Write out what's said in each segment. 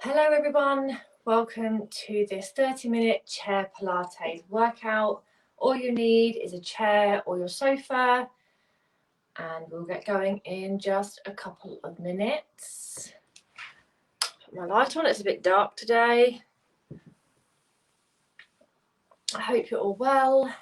Hello everyone, welcome to this 30-minute chair Pilates workout. All you need is a chair or your sofa and we'll get going in just a couple of minutes. Put my light on, it's a bit dark today. I hope you're all well.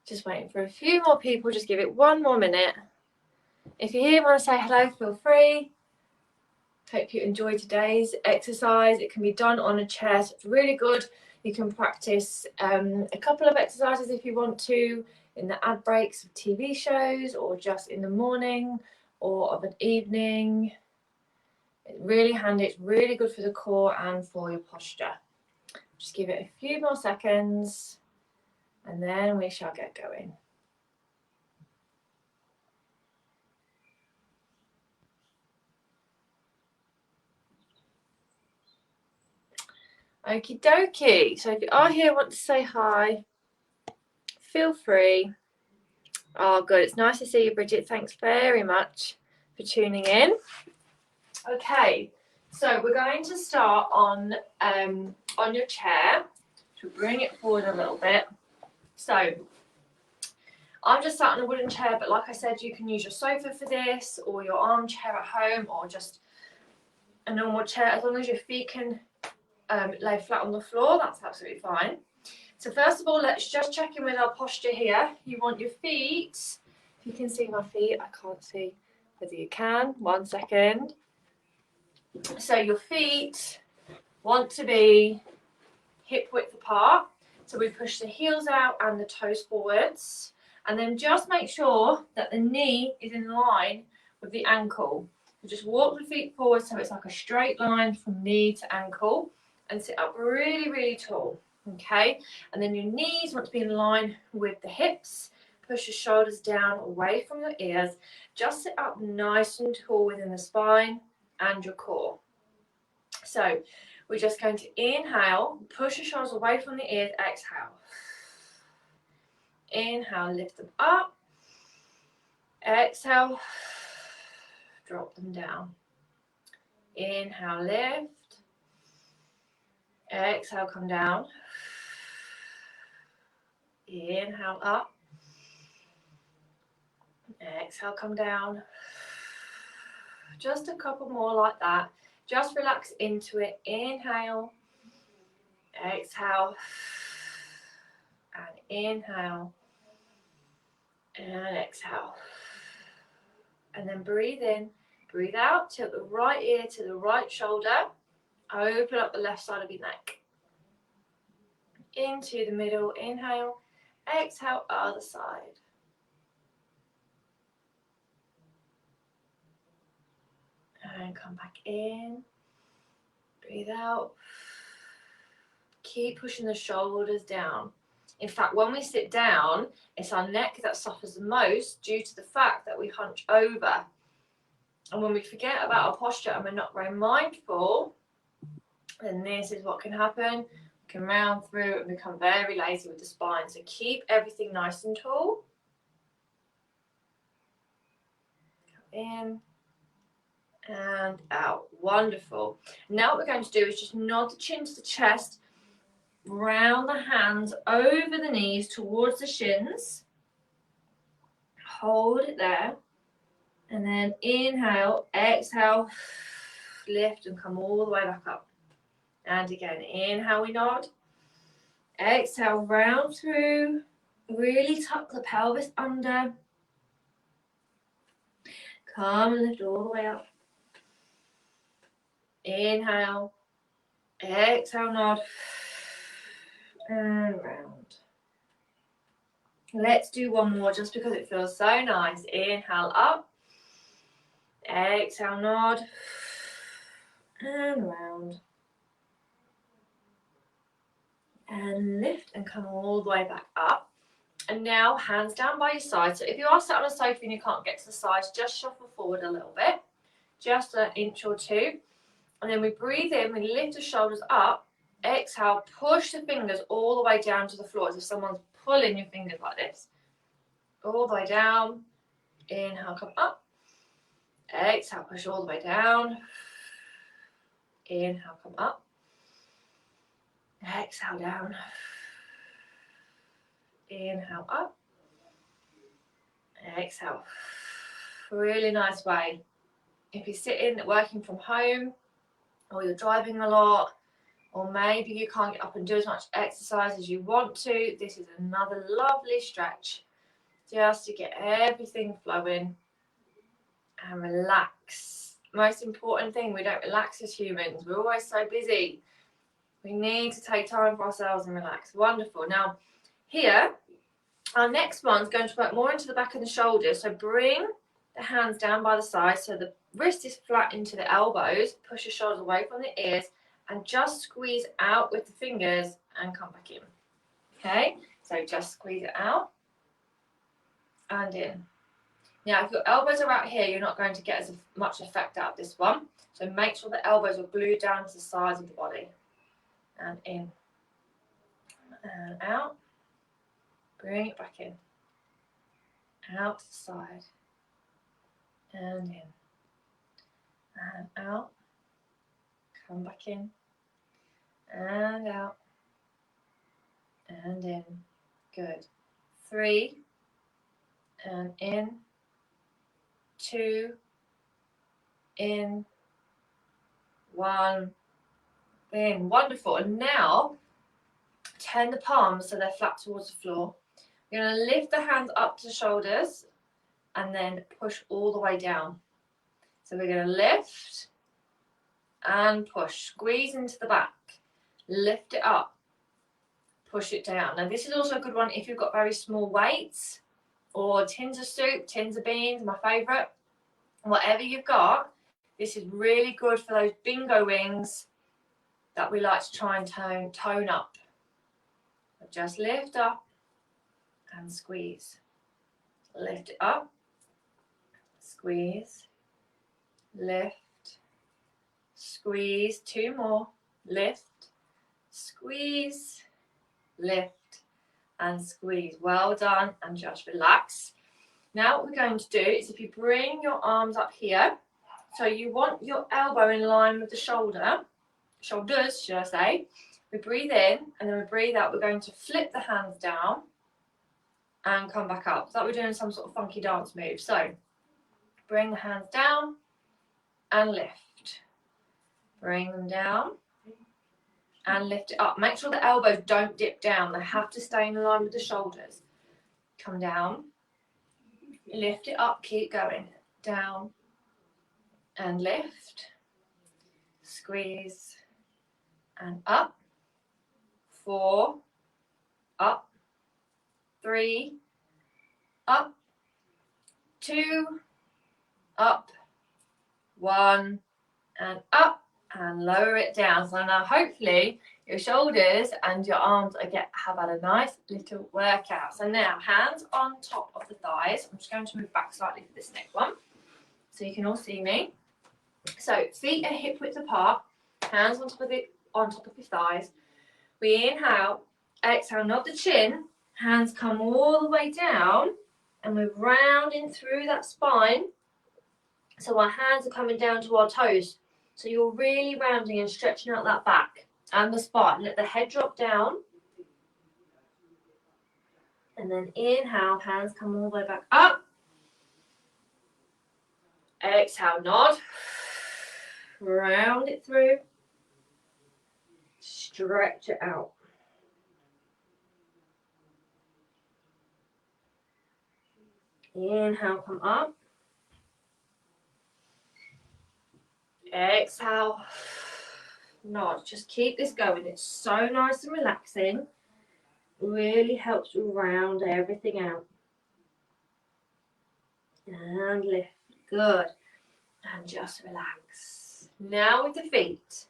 Just waiting for a few more people, just give it one more minute. If you're here and want to say hello, feel free. Hope you enjoyed today's exercise. It can be done on a chair, so it's really good. You can practice a couple of exercises if you want to in the ad breaks of TV shows or just in the morning or of an evening. It's really handy, it's really good for the core and for your posture. Just give it a few more seconds and then we shall get going. Okie dokie. So if you are here and want to say hi, feel free. Oh, good. It's nice to see you, Bridget. Thanks very much for tuning in. Okay, so we're going to start on your chair. To bring it forward a little bit. So I'm just sat on a wooden chair, but like I said, you can use your sofa for this, or your armchair at home, or just a normal chair. As long as your feet can lay flat on the floor, that's absolutely fine. So first of all, let's just check in with our posture here. You want your feet, if you can see my feet, I can't see whether you can, 1 second. So your feet want to be hip width apart. So we push the heels out and the toes forwards. And then just make sure that the knee is in line with the ankle. So just walk the feet forward so it's like a straight line from knee to ankle and sit up really, really tall. Okay, and then your knees want to be in line with the hips. Push your shoulders down away from your ears. Just sit up nice and tall within the spine and your core. So we're just going to inhale, push your shoulders away from the ears, exhale. Inhale, lift them up. Exhale, drop them down. Inhale, lift. Exhale, come down. Inhale, up. Exhale, come down. Just a couple more like that. Just relax into it. Inhale. Exhale. And inhale. And exhale. And then breathe in. Breathe out. Tilt the right ear to the right shoulder. Open up the left side of your neck. Into the middle. Inhale. Exhale, other side. And come back in. Breathe out. Keep pushing the shoulders down. In fact, when we sit down, it's our neck that suffers the most due to the fact that we hunch over. And when we forget about our posture and we're not very mindful, then this is what can happen. We can round through and become very lazy with the spine. So keep everything nice and tall. Come in. And out. Wonderful. Now what we're going to do is just nod the chin to the chest, round the hands over the knees towards the shins. Hold it there. And then inhale, exhale, lift and come all the way back up. And again, inhale, we nod. Exhale, round through. Really tuck the pelvis under. Come and lift all the way up. Inhale, exhale, nod, and round. Let's do one more just because it feels so nice. Inhale, up, exhale, nod, and round. And lift and come all the way back up. And now hands down by your side. So if you are sat on a sofa and you can't get to the sides, just shuffle forward a little bit, just an inch or two. And then we breathe in, we lift the shoulders up, Exhale, push the fingers all the way down to the floor as if someone's pulling your fingers like this. All the way down. Inhale, come up. Exhale, push all the way down. Inhale, come up. Exhale, down. Inhale, up. Exhale. Really nice way. If you're sitting, working from home, or you're driving a lot, or maybe you can't get up and do as much exercise as you want to, this is another lovely stretch just to get everything flowing and relax. Most important thing, we don't relax as humans. We're always so busy. We need to take time for ourselves and relax. Wonderful. Now, here, our next one's going to work more into the back of the shoulders. So bring the hands down by the side so the wrist is flat into the elbows. Push your shoulders away from the ears and just squeeze out with the fingers and come back in. Okay, so just squeeze it out and in. Now, if your elbows are out here, you're not going to get as much effect out of this one. So make sure the elbows are glued down to the sides of the body. And in. And out. Bring it back in. Out to the side. And in. And out. Come back in. And out. And in. Good. 3. And in. 2. In. 1. In. Wonderful. And now turn the palms so they're flat towards the floor. You're going to lift the hands up to the shoulders and then push all the way down. So we're going to lift and push. Squeeze into the back. Lift it up. Push it down. Now this is also a good one if you've got very small weights or tins of soup, tins of beans, my favourite. Whatever you've got, this is really good for those bingo wings that we like to try and tone up. But just lift up and squeeze. Lift it up, squeeze, lift, squeeze. 2 more. Lift, squeeze, lift, and squeeze. Well done, and just relax. Now what we're going to do is if you bring your arms up here, so you want your elbow in line with the shoulders, should I say. We breathe in and then we breathe out. We're going to flip the hands down and come back up. It's like we're doing some sort of funky dance move. So bring the hands down and lift. Bring them down and lift it up. Make sure the elbows don't dip down. They have to stay in line with the shoulders. Come down. Lift it up. Keep going. Down and lift. Squeeze and up. 4, up, 3, up, 2, up, 1, and up, and lower it down. So now hopefully your shoulders and your arms have had a nice little workout. So now hands on top of the thighs. I'm just going to move back slightly for this next one so you can all see me. So feet are hip width apart, hands on top of your thighs. We inhale, exhale, nod the chin, hands come all the way down, and we're rounding through that spine. So our hands are coming down to our toes. So you're really rounding and stretching out that back and the spine. Let the head drop down. And then inhale, hands come all the way back up. Exhale, nod. Round it through. Stretch it out. Inhale, come up. Exhale, nod. Just keep this going. It's so nice and relaxing. Really helps you round everything out. And lift. Good. And just relax. Now with the feet.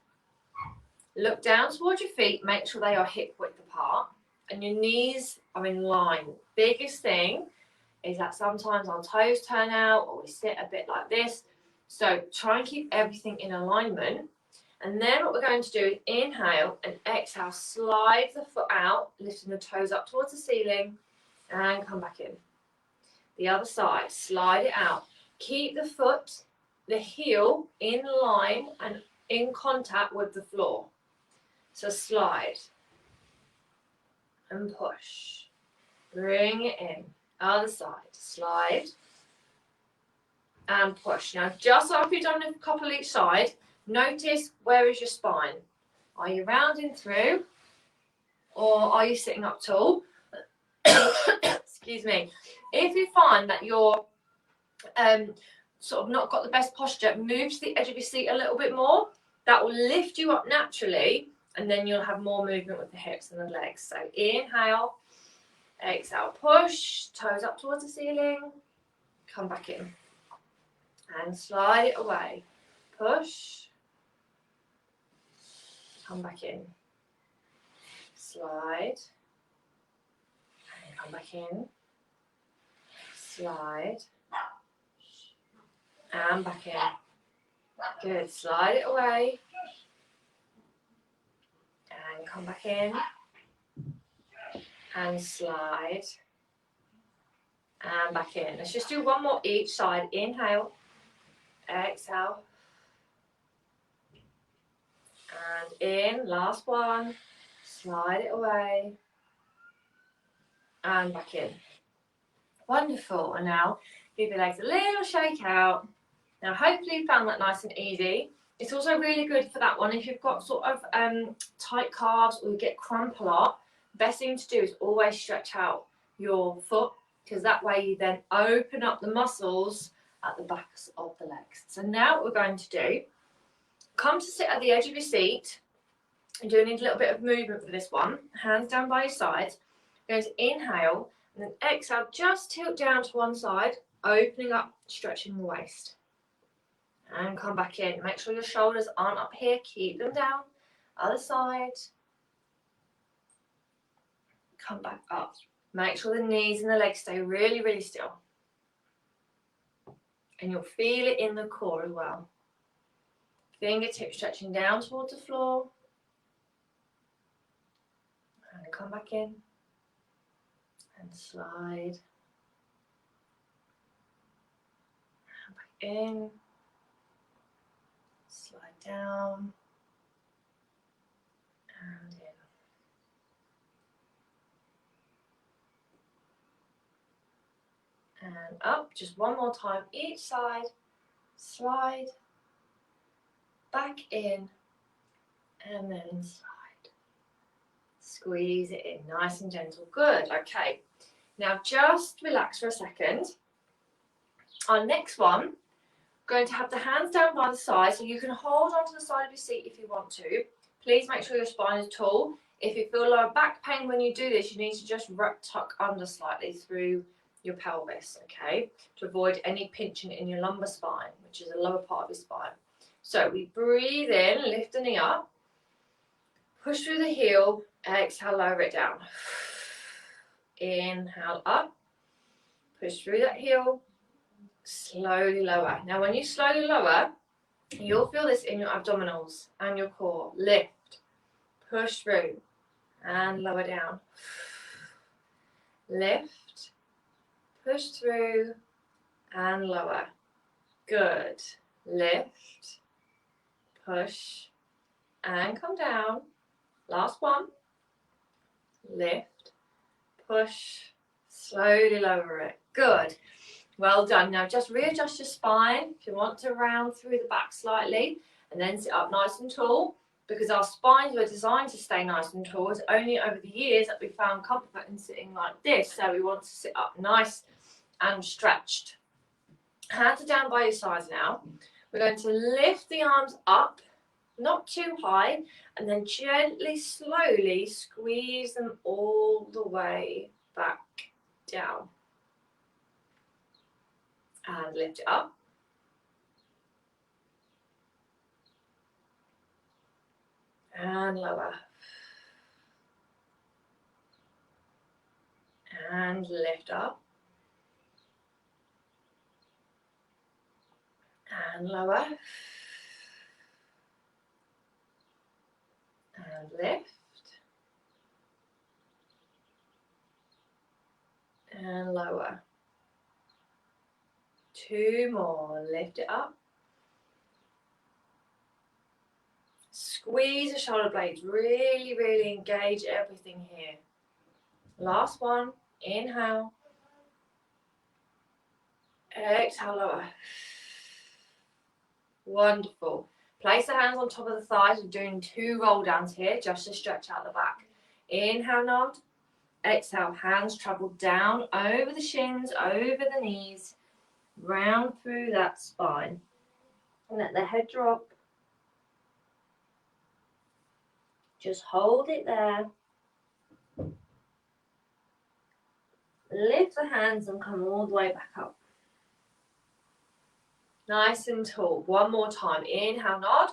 Look down towards your feet. Make sure they are hip width apart. And your knees are in line. Biggest thing is that sometimes our toes turn out or we sit a bit like this. So try and keep everything in alignment. And then what we're going to do is inhale and exhale, slide the foot out, lifting the toes up towards the ceiling, and come back in. The other side, slide it out. Keep the foot, the heel in line and in contact with the floor. So slide and push. Bring it in. Other side, slide and push. Now, just after you've done a couple each side, notice where is your spine. Are you rounding through or are you sitting up tall? Excuse me. If you find that you're sort of not got the best posture, move to the edge of your seat a little bit more. That will lift you up naturally, and then you'll have more movement with the hips and the legs. So inhale, exhale, push, toes up towards the ceiling, come back in, and slide it away. Push, come back in, slide, and come back in, slide, and back in. Good, slide it away, and come back in, and slide, and back in. Let's just do one more each side. Inhale, exhale, and in. Last one, slide it away, and back in. Wonderful. And now give your legs a little shake out. Now hopefully you found that nice and easy. It's also really good for that one if you've got sort of tight calves or you get cramp a lot. Best thing to do is always stretch out your foot, because that way you then open up the muscles at the backs of the legs. So now what we're going to do, come to sit at the edge of your seat. You do need a little bit of movement for this one. Hands down by your sides. You're going to inhale and then exhale, just tilt down to one side, opening up, stretching the waist. And come back in. Make sure your shoulders aren't up here. Keep them down. Other side. Come back up. Make sure the knees and the legs stay really, really still. And you'll feel it in the core as well. Fingertips stretching down towards the floor. And come back in. And slide. And back in. Slide down. And in. And up, just one more time each side, slide, back in, and then slide. Squeeze it in, nice and gentle. Good, okay. Now just relax for a second. Our next one, going to have the hands down by the side, so you can hold onto the side of your seat if you want to. Please make sure your spine is tall. If you feel lower back pain when you do this, you need to just tuck under slightly through your pelvis, okay, to avoid any pinching in your lumbar spine, which is the lower part of your spine. So we breathe in, lift the knee up, push through the heel, exhale, lower it down. Inhale up, push through that heel, slowly lower. Now when you slowly lower, you'll feel this in your abdominals and your core. Lift, push through, and lower down. Lift, push through and lower. Good. Lift, push, and come down. Last one. Lift, push, slowly lower it. Good. Well done. Now just readjust your spine if you want to round through the back slightly and then sit up nice and tall, because our spines were designed to stay nice and tall. It's only over the years that we found comfort in sitting like this. So we want to sit up nice and stretched. Hands are down by your sides now. We're going to lift the arms up, not too high, and then gently, slowly squeeze them all the way back down. And lift it up. And lower. And lift up. And lower. and lift. And lower. 2 more, lift it up. Squeeze the shoulder blades, really, really engage everything here. Last one, inhale. Exhale, lower. Wonderful. Place the hands on top of the thighs. We're doing 2 roll downs here just to stretch out the back. Inhale, nod. Exhale, hands travel down over the shins, over the knees, round through that spine. And let the head drop. Just hold it there. Lift the hands and come all the way back up. Nice and tall. One more time. Inhale, nod.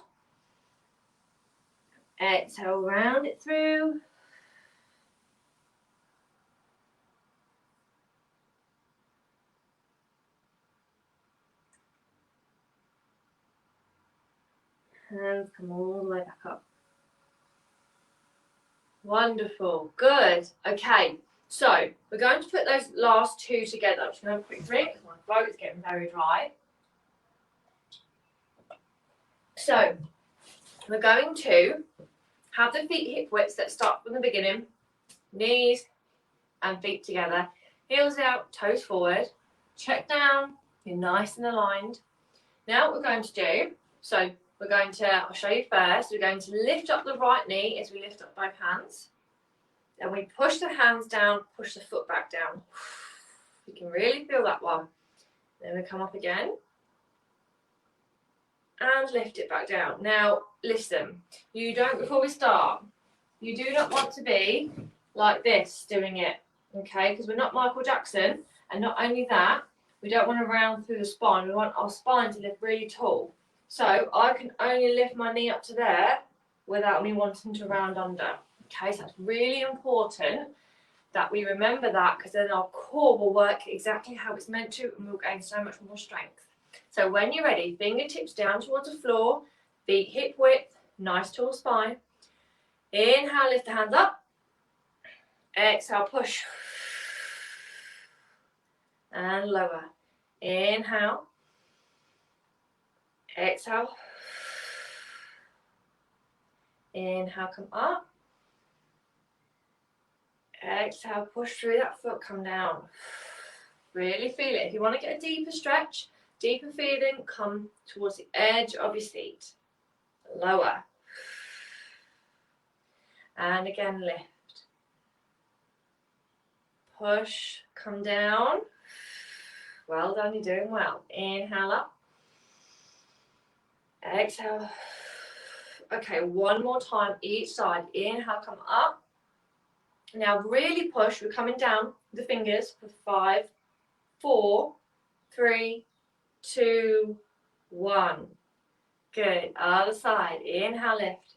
Exhale, round it through. Hands come all the way back up. Wonderful. Good. Okay. So we're going to put those last 2 together. I'm just going to have a quick drink because my throat is getting very dry. So we're going to have the feet hip widths. Let's start from the beginning. Knees and feet together. Heels out, toes forward. Check down. You're nice and aligned. Now what we're going to do, so we're going to, I'll show you first, we're going to lift up the right knee as we lift up both hands. Then we push the hands down, push the foot back down. You can really feel that one. Then we come up again. And lift it back down. Now, listen, you don't, before we start, you do not want to be like this doing it, okay? Because we're not Michael Jackson. And not only that, we don't want to round through the spine. We want our spine to lift really tall. So I can only lift my knee up to there without me wanting to round under. Okay, so that's really important that we remember that, because then our core will work exactly how it's meant to and we'll gain so much more strength. So when you're ready, fingertips down towards the floor, feet hip width, nice tall spine. Inhale, lift the hands up. Exhale, push. And lower. Inhale. Exhale. Inhale, come up. Exhale, push through that foot, come down. Really feel it. If you want to get a deeper stretch, deeper feeling, come towards the edge of your seat. Lower. And again, lift. Push, come down. Well done, you're doing well. Inhale up. Exhale. Okay, one more time each side. Inhale, come up. Now really push. We're coming down the fingers for 5, 4, 3, 2, 1. Good. Other side. Inhale, lift.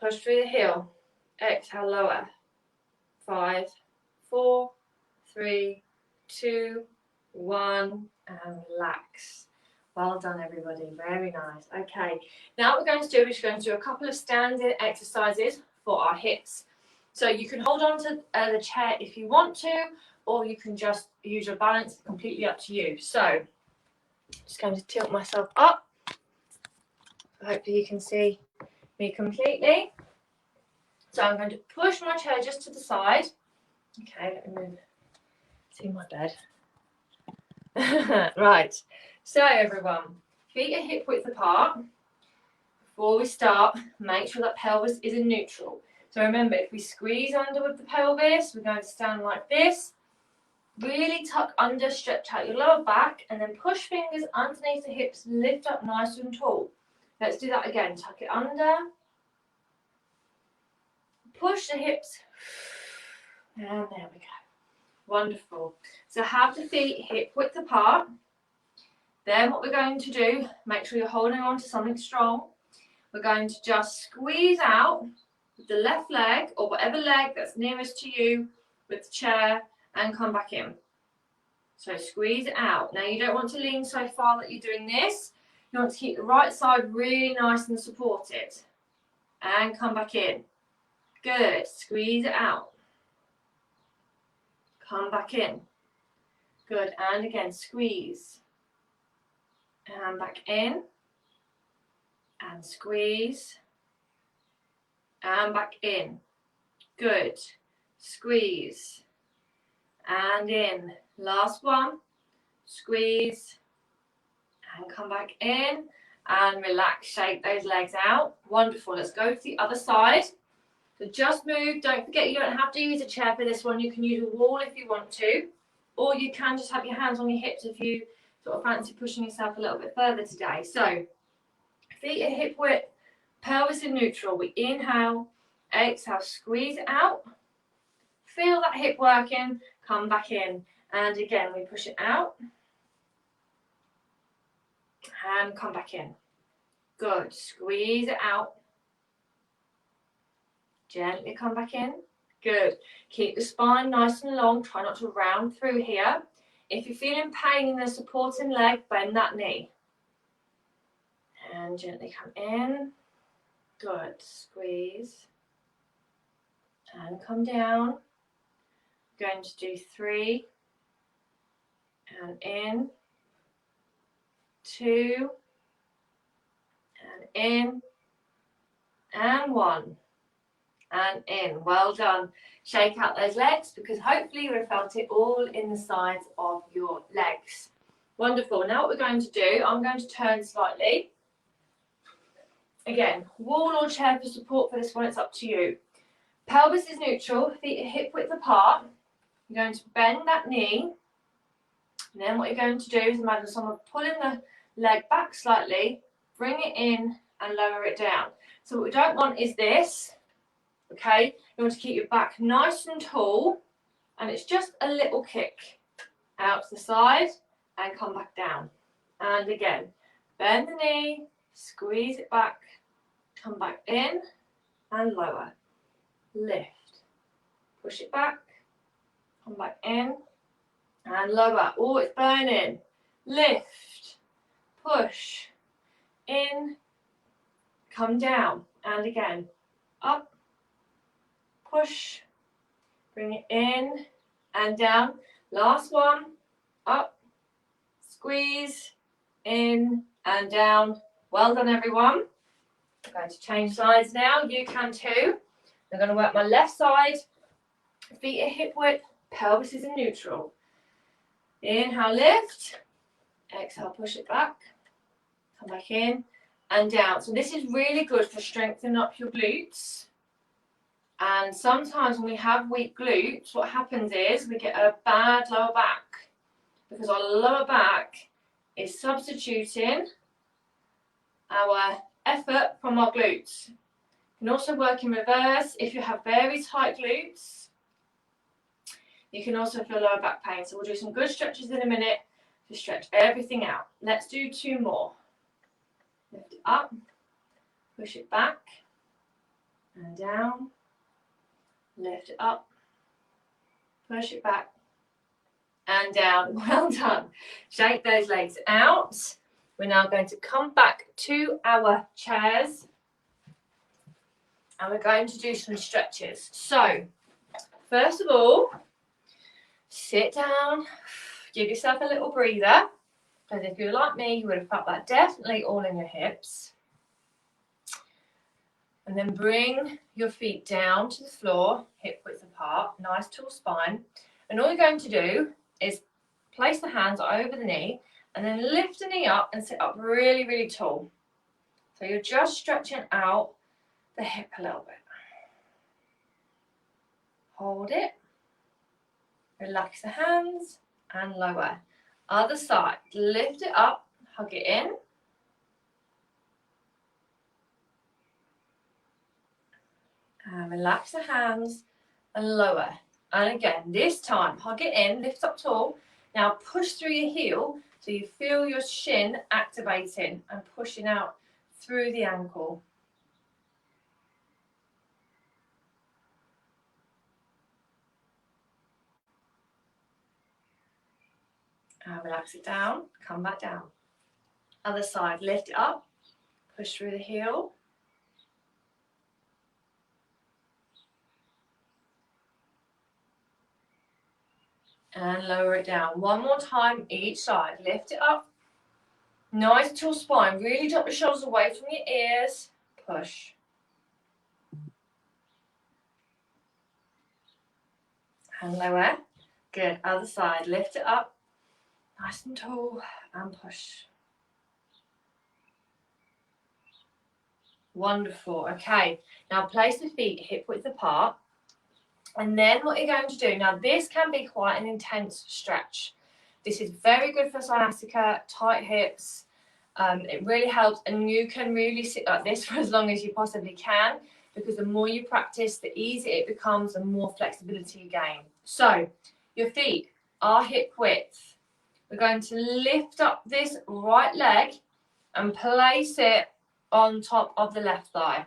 Push through the heel. Exhale, lower. 5, 4, 3, 2, 1, and relax. Well done, everybody. Very nice. Okay. Now what we're going to do is we're going to do a couple of standing exercises for our hips. So you can hold on to the chair if you want to, or you can just use your balance. Completely up to you. So I'm just going to tilt myself up. Hopefully you can see me completely. So I'm going to push my chair just to the side. Okay, let me move. See my bed. Right. So everyone, feet are hip width apart. Before we start, make sure that pelvis is in neutral. So remember, if we squeeze under with the pelvis, we're going to stand like this. Really tuck under, stretch out your lower back, and then push fingers underneath the hips, lift up nice and tall. Let's do that again. Tuck it under. Push the hips. And there we go. Wonderful. So have the feet hip width apart. Then what we're going to do, make sure you're holding on to something strong. We're going to just squeeze out with the left leg or whatever leg that's nearest to you with the chair and come back in. So squeeze it out. Now you don't want to lean so far that you're doing this. You want to keep the right side really nice and supported. and come back in. Good, squeeze it out. Come back in. Good, and again, squeeze. And back in. And squeeze. And back in. Good. Squeeze. And in. Last one. Squeeze. And come back in. And relax, shake those legs out. Wonderful. Let's go to the other side. So just move. Don't forget, you don't have to use a chair for this one. You can use a wall if you want to. Or you can just have your hands on your hips if you sort of fancy pushing yourself a little bit further today. So feet at hip width, pelvis in neutral. We inhale, exhale, squeeze it out. Feel that hip working. Come back in. And again, we push it out. And come back in. Good. Squeeze it out. Gently come back in. Good. Keep the spine nice and long. Try not to round through here. If you're feeling pain in the supporting leg, bend that knee. And gently come in. Good. Squeeze. And come down. Going to do 3. And in. 2. And in. And 1. And in. Well done. Shake out those legs because hopefully you have felt it all in the sides of your legs. Wonderful. Now what we're going to do, I'm going to turn slightly. Again, wall or chair for support for this one, it's up to you. Pelvis is neutral, feet are hip width apart. You're going to bend that knee. And then what you're going to do is imagine someone pulling the leg back slightly, bring it in and lower it down. So what we don't want is this. Okay, you want to keep your back nice and tall, and it's just a little kick out to the side and come back down. And again, bend the knee, squeeze it back, come back in and lower. Lift, push it back, come back in and lower. Oh, it's burning. Lift, push, in, come down, and again, up, push, bring it in and down. Last one, up, squeeze, in and down. Well done, everyone. I'm going to change sides now. You can too. I'm going to work my left side. Feet at hip width, pelvis is in neutral. Inhale, lift. Exhale, push it back. Come back in and down. So this is really good for strengthening up your glutes. And sometimes when we have weak glutes, what happens is we get a bad lower back because our lower back is substituting our effort from our glutes. You can also work in reverse. If you have very tight glutes, you can also feel lower back pain. So we'll do some good stretches in a minute to stretch everything out. Let's do 2 more. Lift it up, push it back and down. Lift it up, push it back and down. Well done. Shake those legs out. We're now going to come back to our chairs and we're going to do some stretches. So, first of all, sit down, give yourself a little breather, because if you're like me, you would have felt that definitely all in your hips. And then bring your feet down to the floor, hip width apart, nice tall spine. And all you're going to do is place the hands over the knee and then lift the knee up and sit up really, really tall. So you're just stretching out the hip a little bit. Hold it. Relax the hands and lower. Other side. Lift it up, hug it in. And relax the hands and lower. And again, this time, hug it in, lift up tall. Now push through your heel so you feel your shin activating and pushing out through the ankle. And relax it down, come back down. Other side, lift it up, push through the heel. And lower it down. One more time each side. Lift it up. Nice tall spine. Really drop your shoulders away from your ears. Push. And lower. Good. Other side. Lift it up. Nice and tall. And push. Wonderful. Okay. Now place the feet hip width apart. And then what you're going to do, now this can be quite an intense stretch. This is very good for sciatica, tight hips. It really helps, and you can really sit like this for as long as you possibly can, because the more you practice, the easier it becomes, the more flexibility you gain. So your feet are hip width. We're going to lift up this right leg and place it on top of the left thigh.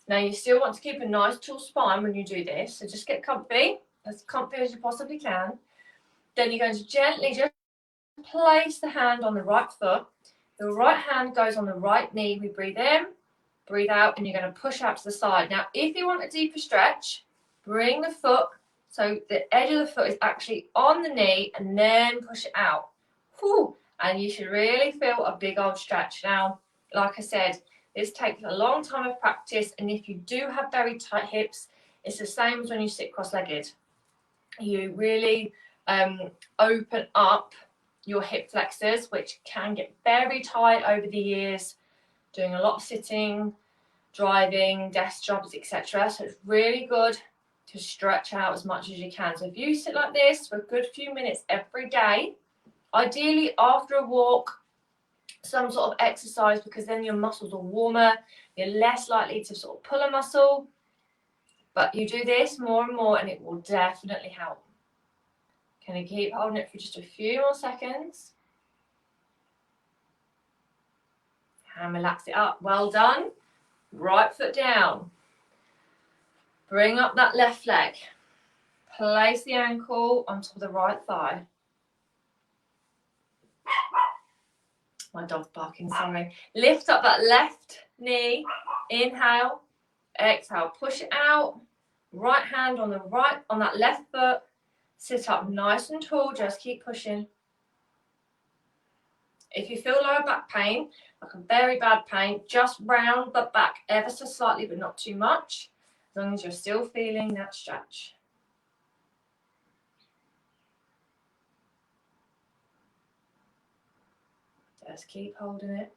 Now you still want to keep a nice tall spine when you do this, so just get comfy as you possibly can. Then you're going to gently just place the hand on the right foot. The right hand goes on the right knee. We breathe in, breathe out, and you're going to push out to the side. Now, if you want a deeper stretch, bring the foot so the edge of the foot is actually on the knee, and then push it out. Whew. And you should really feel a big old stretch. Now, like I said, this takes a long time of practice, and if you do have very tight hips, it's the same as when you sit cross-legged. You really open up your hip flexors, which can get very tight over the years, doing a lot of sitting, driving, desk jobs, etc. So it's really good to stretch out as much as you can. So if you sit like this for a good few minutes every day, ideally after a walk, some sort of exercise, because then your muscles are warmer, you're less likely to sort of pull a muscle. But you do this more and more and it will definitely help. Can you keep holding it for just a few more seconds? And relax it up. Well done. Right foot down. Bring up that left leg. Place the ankle on top of the right thigh. My dog's barking, sorry. Lift up that left knee. Inhale. Exhale. Push it out. Right hand on the right, on that left foot. Sit up nice and tall. Just keep pushing. If you feel lower back pain, like a very bad pain, just round the back ever so slightly, but not too much, as long as you're still feeling that stretch. Just keep holding it.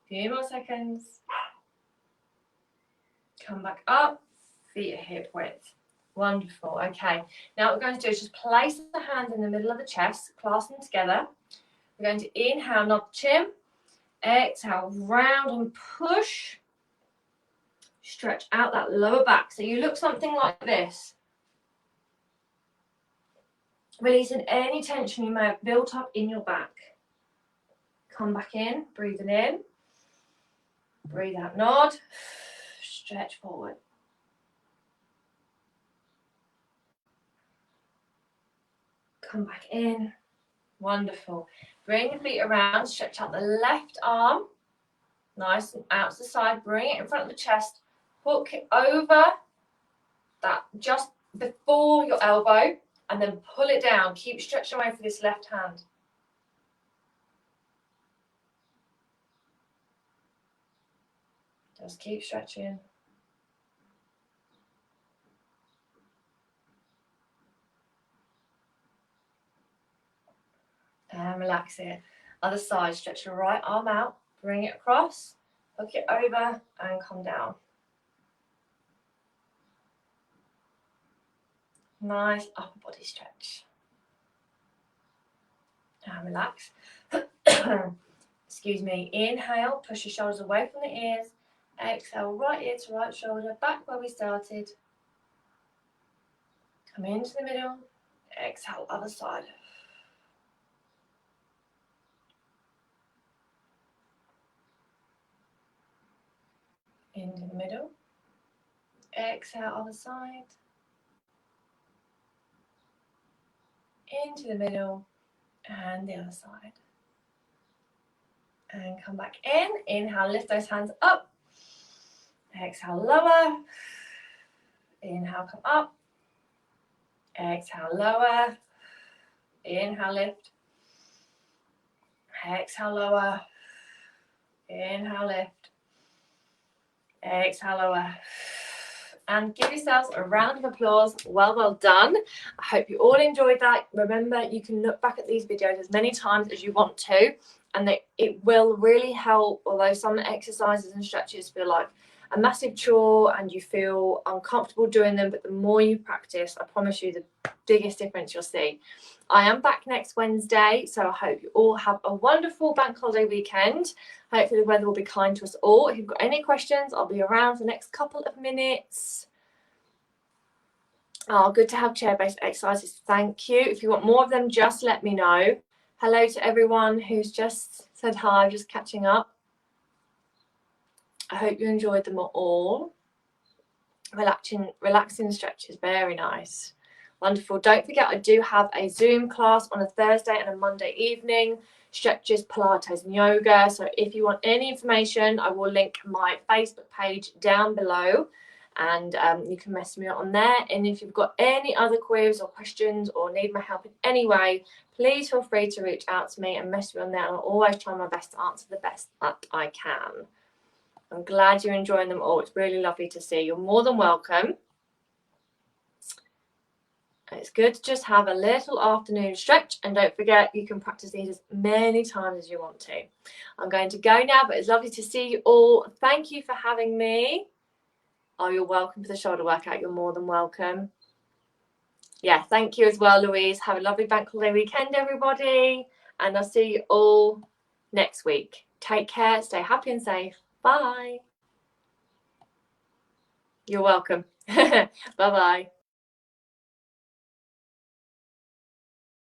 Few more seconds. Come back up, feet are hip width. Wonderful. Okay, now what we're going to do is just place the hands in the middle of the chest, clasp them together. We're going to inhale, nod the chin. Exhale, round and push. Stretch out that lower back. So you look something like this. Releasing any tension you may have built up in your back. Come back in, breathing in. Breathe out, nod. Stretch forward. Come back in. Wonderful. Bring your feet around, stretch out the left arm. Nice and out to the side. Bring it in front of the chest. Hook it over that just before your elbow and then pull it down. Keep stretching away for this left hand. Just keep stretching. And relax it. Other side, stretch your right arm out, bring it across, hook it over and come down. Nice upper body stretch. And relax. Excuse me. Inhale, push your shoulders away from the ears. Exhale, right ear to right shoulder, back where we started. Come into the middle. Exhale, other side. Into the middle. Exhale, other side. Into the middle and the other side. And come back in. Inhale, lift those hands up. Exhale, lower. Inhale, come up. Exhale, lower. Inhale, lift. Exhale, lower. Inhale, lift. Exhale, lower. And give yourselves a round of applause. Well done. I hope you all enjoyed that. Remember, you can look back at these videos as many times as you want to, and it will really help. Although some exercises and stretches feel like a massive chore and you feel uncomfortable doing them, but the more you practice, I promise you the biggest difference you'll see. I am back next Wednesday, so I hope you all have a wonderful bank holiday weekend. Hopefully the weather will be kind to us all. If you've got any questions, I'll be around for the next couple of minutes. Oh, good to have chair-based exercises. Thank you. If you want more of them, just let me know. Hello to everyone who's just said hi, just catching up. I hope you enjoyed them all. Relaxing stretches, very nice. Wonderful. Don't forget, I do have a Zoom class on a Thursday and a Monday evening. Stretches, Pilates and yoga. So if you want any information, I will link my Facebook page down below, and you can message me on there. And if you've got any other queries or questions or need my help in any way, please feel free to reach out to me and message me on there. I'll always try my best to answer the best that I can. I'm glad you're enjoying them all. It's really lovely to see. You're more than welcome. It's good to just have a little afternoon stretch, and don't forget you can practice these as many times as you want to. I'm going to go now, but it's lovely to see you all. Thank you for having me. Oh, you're welcome for the shoulder workout. You're more than welcome. Yeah, thank you as well, Louise. Have a lovely bank holiday weekend, everybody, and I'll see you all next week. Take care, stay happy and safe. Bye. You're welcome. Bye-bye.